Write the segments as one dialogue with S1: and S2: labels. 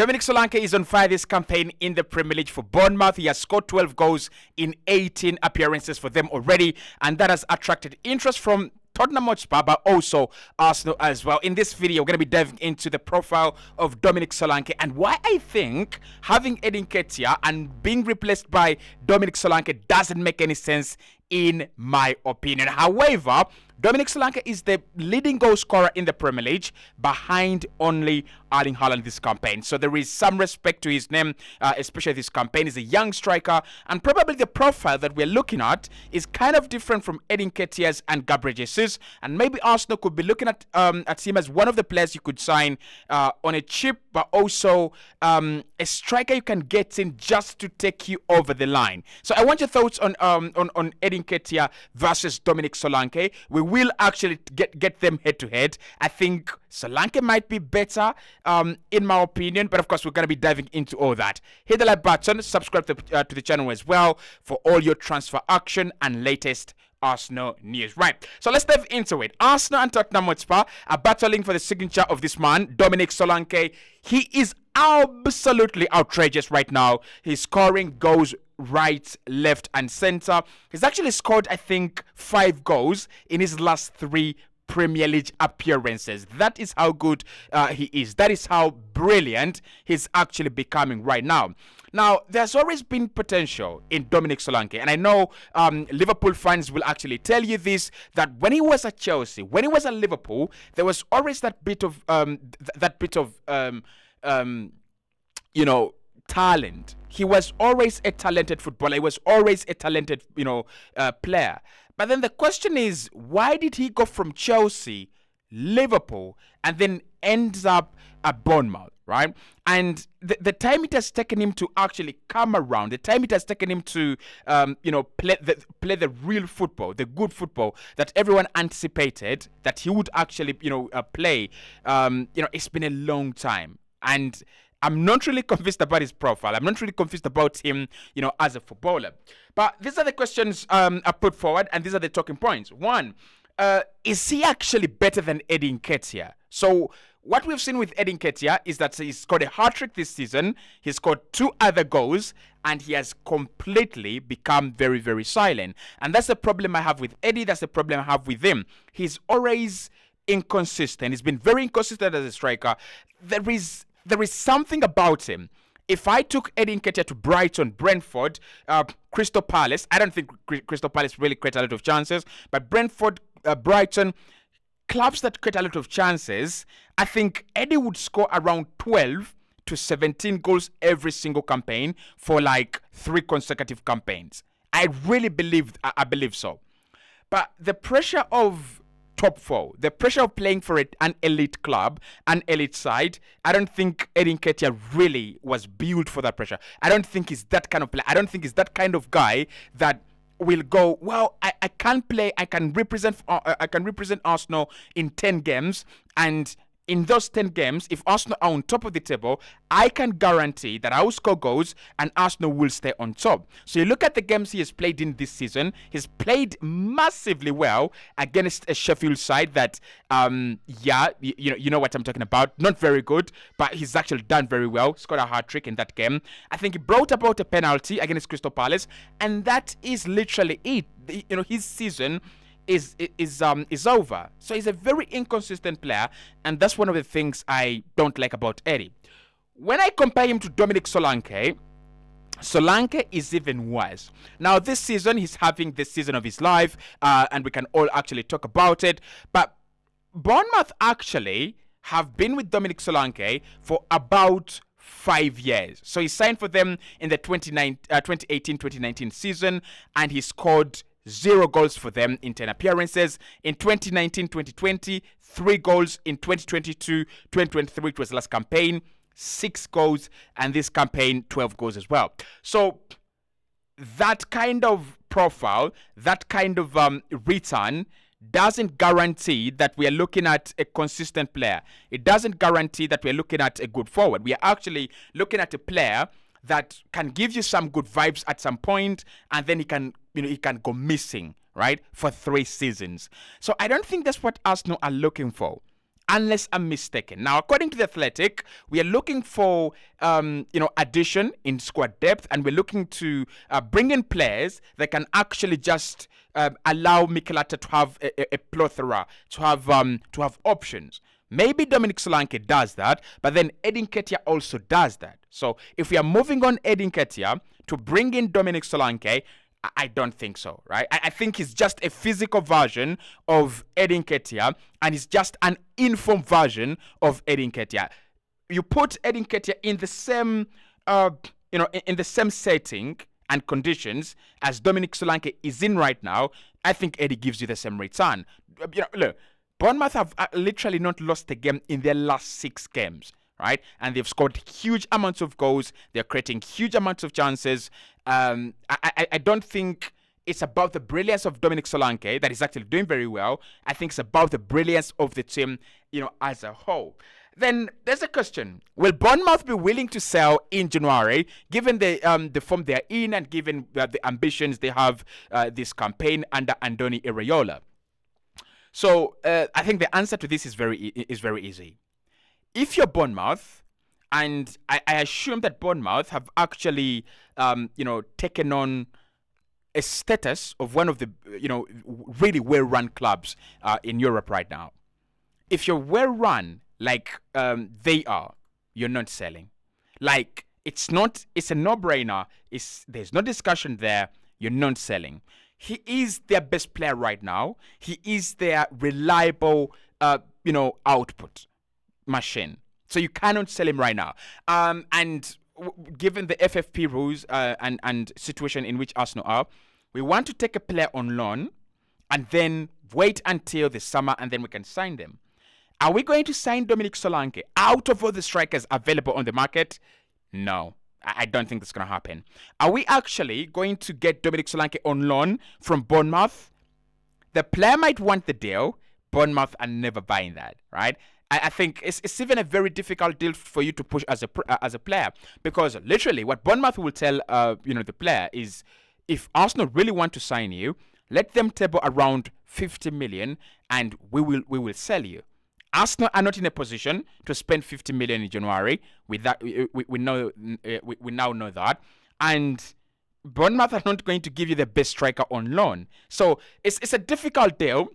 S1: Dominic Solanke is on fire this campaign in the Premier League for Bournemouth. He has scored 12 goals in 18 appearances for them already, and that has attracted interest from Tottenham Hotspur, but also Arsenal as well. In this video, we're going to be diving into the profile of Dominic Solanke and why I think having Nketiah and being replaced by Dominic Solanke doesn't make any sense in my opinion. However, Dominic Solanke is the leading goal scorer in the Premier League behind only Erling Haaland this campaign. So there is some respect to his name, especially this campaign. He's a young striker, and probably the profile that we're looking at is kind of different from Nketiah's and Gabriel Jesus. And maybe Arsenal could be looking at him as one of the players you could sign on a cheap, but also a striker you can get in just to take you over the line. So I want your thoughts on Nketiah versus Dominic Solanke. We will actually get them head to head. I think Solanke might be better in my opinion, but of course we're going to be diving into all that. Hit the like button, subscribe to the channel as well for all your transfer action and latest Arsenal news. Right, so let's dive into it. Arsenal and Tottenham Hotspur are battling for the signature of this man, Dominic Solanke. He is absolutely outrageous right now. He's scoring goals right, left, and center. He's actually scored, I think, 5 goals in his last 3 Premier League appearances. That is how good he is. That is how brilliant he's actually becoming right now. Now, there's always been potential in Dominic Solanke, and I know Liverpool fans will actually tell you this, that when he was at Chelsea, when he was at Liverpool, there was always that bit of talent. He was always a talented footballer. He was always a talented, player. But then the question is, why did he go from Chelsea, Liverpool, and then ends up at Bournemouth, right? And the time it has taken him to actually come around, the time it has taken him to, play the real football, the good football that everyone anticipated that he would actually, play, it's been a long time. And I'm not really convinced about his profile. I'm not really convinced about him, as a footballer. But these are the questions I put forward, and these are the talking points. One, is he actually better than Nketiah? So what we've seen with Nketiah is that he's scored a hat-trick this season. He's scored 2 other goals, and he has completely become very, very silent. And that's the problem I have with Eddie. That's the problem I have with him. He's always inconsistent. He's been very inconsistent as a striker. There is something about him. If I took Nketiah to Brighton, Brentford, Crystal Palace, I don't think Crystal Palace really create a lot of chances, but Brentford, Brighton, clubs that create a lot of chances, I think Eddie would score around 12 to 17 goals every single campaign for like 3 consecutive campaigns. I really believe so. But the pressure of top 4, the pressure of playing for an elite club, an elite side, I don't think Nketiah really was built for that pressure. I don't think he's that kind of player. I don't think he's that kind of guy that will go, well, I can play, I can represent Arsenal in 10 games, and in those 10 games, if Arsenal are on top of the table, I can guarantee that I will score goals and Arsenal will stay on top. So you look at the games he has played in this season, he's played massively well against a Sheffield side that, you know what I'm talking about. Not very good, but he's actually done very well. Scored a hat-trick in that game. I think he brought about a penalty against Crystal Palace, and that is literally it. His season is over. So he's a very inconsistent player, and that's one of the things I don't like about Eddie. When I compare him to Dominic Solanke, Solanke is even worse. Now this season, he's having the season of his life, and we can all actually talk about it. But Bournemouth actually have been with Dominic Solanke for about 5 years. So he signed for them in the 2018-2019 season, and he scored 0 goals for them in 10 appearances. In 2019-2020, 3 goals. In 2022-2023, it was the last campaign, 6 goals. And this campaign, 12 goals as well. So that kind of profile, that kind of return doesn't guarantee that we are looking at a consistent player. It doesn't guarantee that we are looking at a good forward. We are actually looking at a player that can give you some good vibes at some point, and then he can go missing, right, for 3 seasons. So I don't think that's what Arsenal are looking for. unless I'm mistaken. Now, according to the Athletic, we are looking for addition in squad depth, and we're looking to bring in players that can actually just allow Mikel Arteta to have a plethora, to have options. Maybe Dominic Solanke does that, but then Nketiah also does that. So if we are moving on Nketiah to bring in Dominic Solanke, I don't think so, right? I think he's just a physical version of Nketiah, and it's just an informed version of Nketiah. You put Nketiah in the same, in the same setting and conditions as Dominic Solanke is in right now, I think Eddie gives you the same return. Look, Bournemouth have literally not lost a game in their last 6 games, right? And they've scored huge amounts of goals. They're creating huge amounts of chances. I don't think it's about the brilliance of Dominic Solanke that is actually doing very well. I think it's about the brilliance of the team, as a whole. Then there's a question: will Bournemouth be willing to sell in January, given the form they're in and given the ambitions they have this campaign under Andoni Iraola? So I think the answer to this is very easy. If you're Bournemouth, and I assume that Bournemouth have actually taken on a status of one of the really well-run clubs in Europe right now. If you're well-run like they are, you're not selling. Like it's a no-brainer. There's no discussion there. You're not selling. He is their best player right now. He is their reliable, output machine. So you cannot sell him right now. Given the FFP rules and situation in which Arsenal are, we want to take a player on loan and then wait until the summer and then we can sign them. Are we going to sign Dominic Solanke out of all the strikers available on the market? No. I don't think that's going to happen. Are we actually going to get Dominic Solanke on loan from Bournemouth? The player might want the deal. Bournemouth are never buying that, right? I think it's even a very difficult deal for you to push as a player, because literally what Bournemouth will tell the player is, if Arsenal really want to sign you, let them table around 50 million and we will sell you. Arsenal are not in a position to spend 50 million in January. With that, we now know that, and Bournemouth are not going to give you the best striker on loan. So it's a difficult deal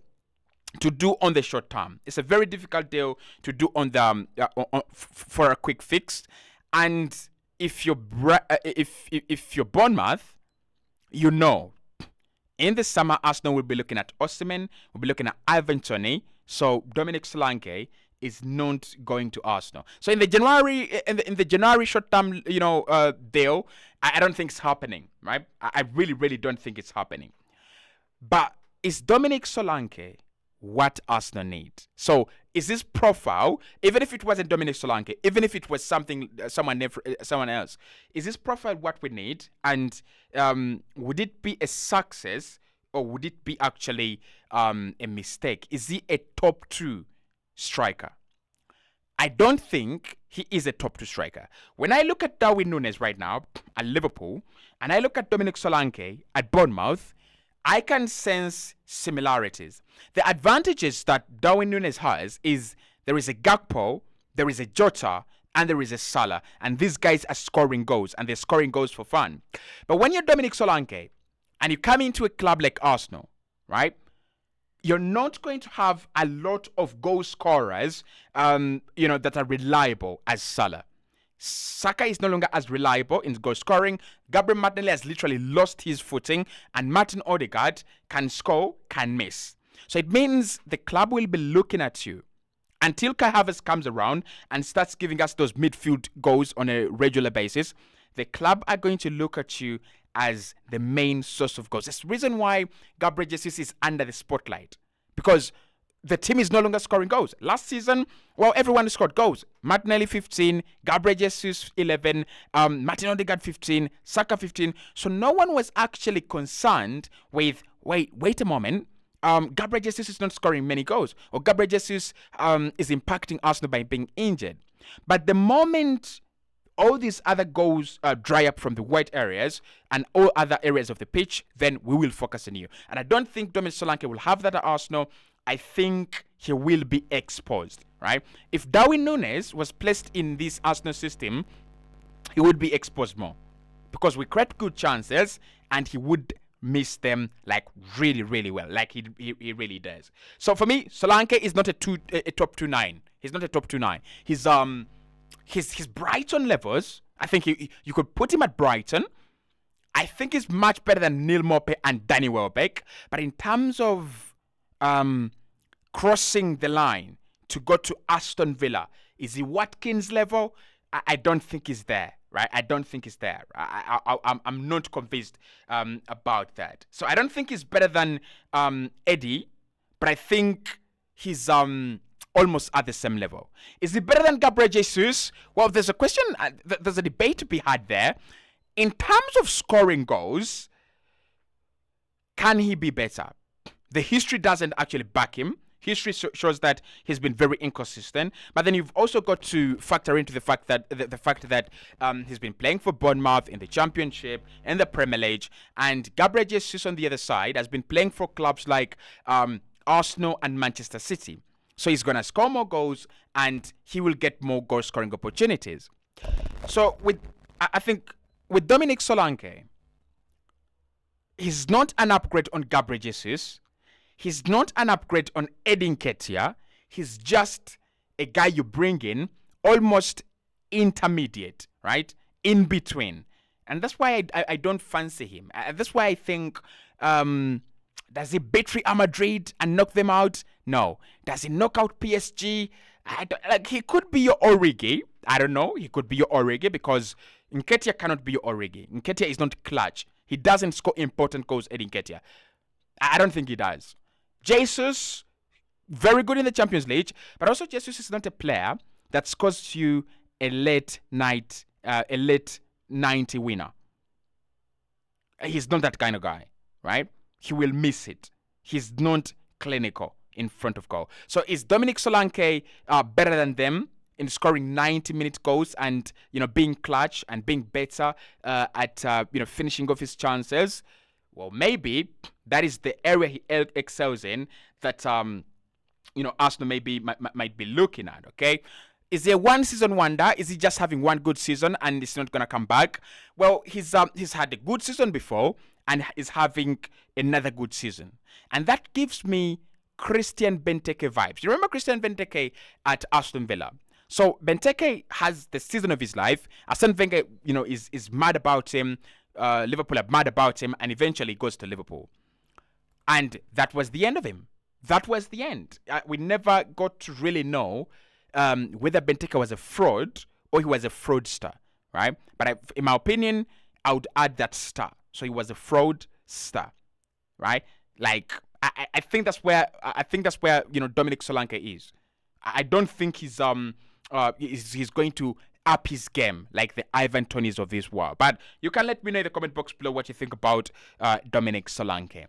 S1: to do on the short term. It's a very difficult deal to do on the for a quick fix. And if you're Bournemouth, in the summer Arsenal will be looking at Osimhen, will be looking at Ivan Toney. So Dominic Solanke is not going to Arsenal. So in the January short-term, deal, I don't think it's happening, right? I really, really don't think it's happening. But is Dominic Solanke what Arsenal need? So is this profile, even if it wasn't Dominic Solanke, even if it was someone else, is this profile what we need? And would it be a success? Or would it be actually a mistake? Is he a top 2 striker? I don't think he is a top 2 striker. When I look at Darwin Núñez right now at Liverpool, and I look at Dominic Solanke at Bournemouth, I can sense similarities. The advantages that Darwin Núñez has is there is a Gakpo, there is a Jota, and there is a Salah. And these guys are scoring goals, and they're scoring goals for fun. But when you're Dominic Solanke, and you come into a club like Arsenal, right? You're not going to have a lot of goal scorers, that are reliable as Salah. Saka is no longer as reliable in goal scoring. Gabriel Martinelli has literally lost his footing, and Martin Odegaard can score, can miss. So it means the club will be looking at you until Kai Havertz comes around and starts giving us those midfield goals on a regular basis. The club are going to look at you as the main source of goals. That's the reason why Gabriel Jesus is under the spotlight, because the team is no longer scoring goals. Last season, everyone scored goals. Martinelli 15, Gabriel Jesus 11, Martin Odegaard 15, Saka 15. So no one was actually concerned with, wait a moment, Gabriel Jesus is not scoring many goals, or Gabriel Jesus is impacting Arsenal by being injured. But the moment all these other goals dry up from the white areas and all other areas of the pitch, then we will focus on you. And I don't think Dominic Solanke will have that at Arsenal. I think he will be exposed, right? If Darwin Núñez was placed in this Arsenal system, he would be exposed more because we create good chances and he would miss them like really, really well, like he really does. So for me, Solanke is not a top 2-9. He's not a top 2-9. His Brighton levels, I think you could put him at Brighton. I think he's much better than Neil Maupay and Danny Welbeck. But in terms of crossing the line to go to Aston Villa, is he Watkins level? I don't think he's there, right? I don't think he's there. I'm not convinced about that. So I don't think he's better than Eddie, but I think he's almost at the same level. Is he better than Gabriel Jesus? Well, there's a question, there's a debate to be had there. In terms of scoring goals, can he be better? The history doesn't actually back him. History shows that he's been very inconsistent. But then you've also got to factor into the fact that he's been playing for Bournemouth in the Championship and the Premier League, and Gabriel Jesus on the other side has been playing for clubs like Arsenal and Manchester City. So he's going to score more goals and he will get more goal scoring opportunities. So I think with Dominic Solanke, he's not an upgrade on Gabriel Jesus. He's not an upgrade on Eddie Nketiah. He's just a guy you bring in almost intermediate, right? In between. And that's why I don't fancy him. That's why I think, does he beat Real Madrid and knock them out? No. Does he knock out PSG? He could be your Origi. I don't know. He could be your Origi because Nketiah cannot be your Origi. Nketiah is not clutch. He doesn't score important goals at Nketiah. I don't think he does. Jesus, very good in the Champions League, but also Jesus is not a player that scores you a late 90 winner. He's not that kind of guy, right? He will miss it. He's not clinical in front of goal. So is Dominic Solanke better than them in scoring 90-minute goals and being clutch and being better at finishing off his chances? Well, maybe that is the area he excels in that Arsenal maybe might be looking at. Okay, is he a one-season wonder? Is he just having one good season and it's not gonna come back? Well, he's had a good season before and is having another good season, and that gives me Christian Benteke vibes. You remember Christian Benteke at Aston Villa? So Benteke has the season of his life. Arsene Wenger, is mad about him. Liverpool are mad about him, and eventually goes to Liverpool. And that was the end of him. That was the end. We never got to really know whether Benteke was a fraud or he was a fraudster, right? But in my opinion, I would add that star. So he was a fraudster, right? Like I think that's where Dominic Solanke is. I don't think he's going to up his game like the Ivan Tonys of this world. But you can let me know in the comment box below what you think about Dominic Solanke.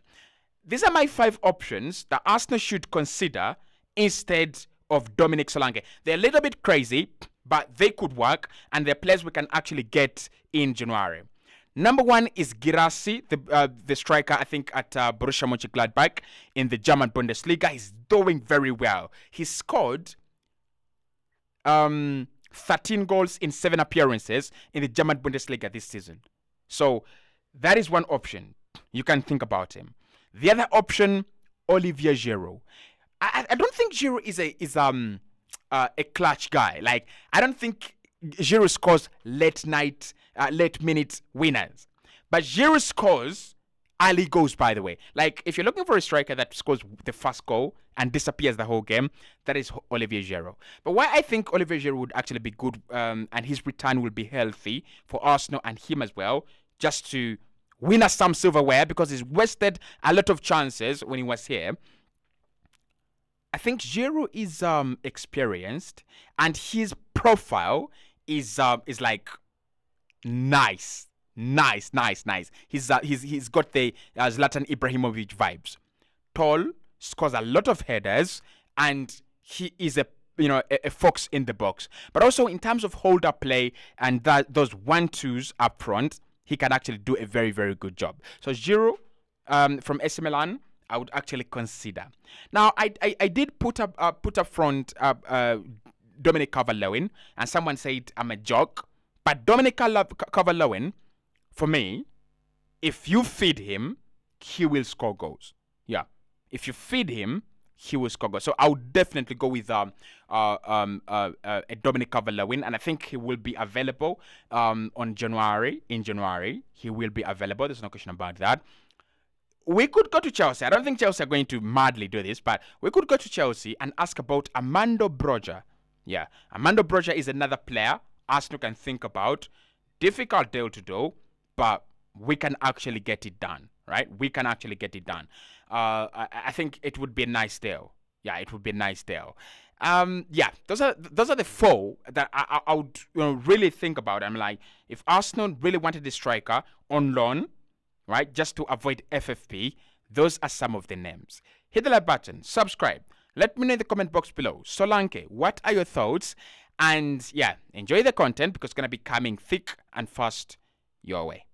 S1: These are my 5 options that Arsenal should consider instead of Dominic Solanke. They're a little bit crazy, but they could work, and they're players we can actually get in January. Number 1 is Girassi, the striker, I think, at Borussia Mönchengladbach in the German Bundesliga. He's doing very well. He scored 13 goals in 7 appearances in the German Bundesliga this season. So that is one option. You can think about him. The other option, Olivier Giroud. I don't think Giroud is a clutch guy. Like, I don't think Giroud scores late minute winners. But Giroud scores early goals, by the way. Like, if you're looking for a striker that scores the first goal and disappears the whole game, that is Olivier Giroud. But why I think Olivier Giroud would actually be good, and his return will be healthy for Arsenal and him as well, just to win us some silverware, because he's wasted a lot of chances when he was here. I think Giroud is experienced, and his profile is like nice. He's got the Zlatan Ibrahimovic vibes. Tall, scores a lot of headers, and he is a fox in the box. But also in terms of hold-up play and those 1-2s up front, he can actually do a very, very good job. So Giroud from AC Milan, actually consider. Now, I did put up front Dominic Calvert-Lewin, and someone said I'm a joke, but Dominic Calvert-Lewin, for me, if you feed him, he will score goals. Yeah, if you feed him, he will score goals. So I would definitely go with a Dominic Calvert-Lewin, and I think he will be available in January. He will be available. There's no question about that. We could go to Chelsea. I don't think Chelsea are going to madly do this, but we could go to Chelsea and ask about Armando Broja. Yeah, Armando Broja is another player Arsenal can think about. Difficult deal to do, but we can actually get it done, right? We can actually get it done. I think it would be a nice deal. Yeah, it would be a nice deal. Yeah, those are the four that I would really think about. I'm like, if Arsenal really wanted a striker on loan, right, just to avoid FFP, those are some of the names. Hit the like button, subscribe. Let me know in the comment box below. Solanke, what are your thoughts? And yeah, enjoy the content because it's going to be coming thick and fast your way.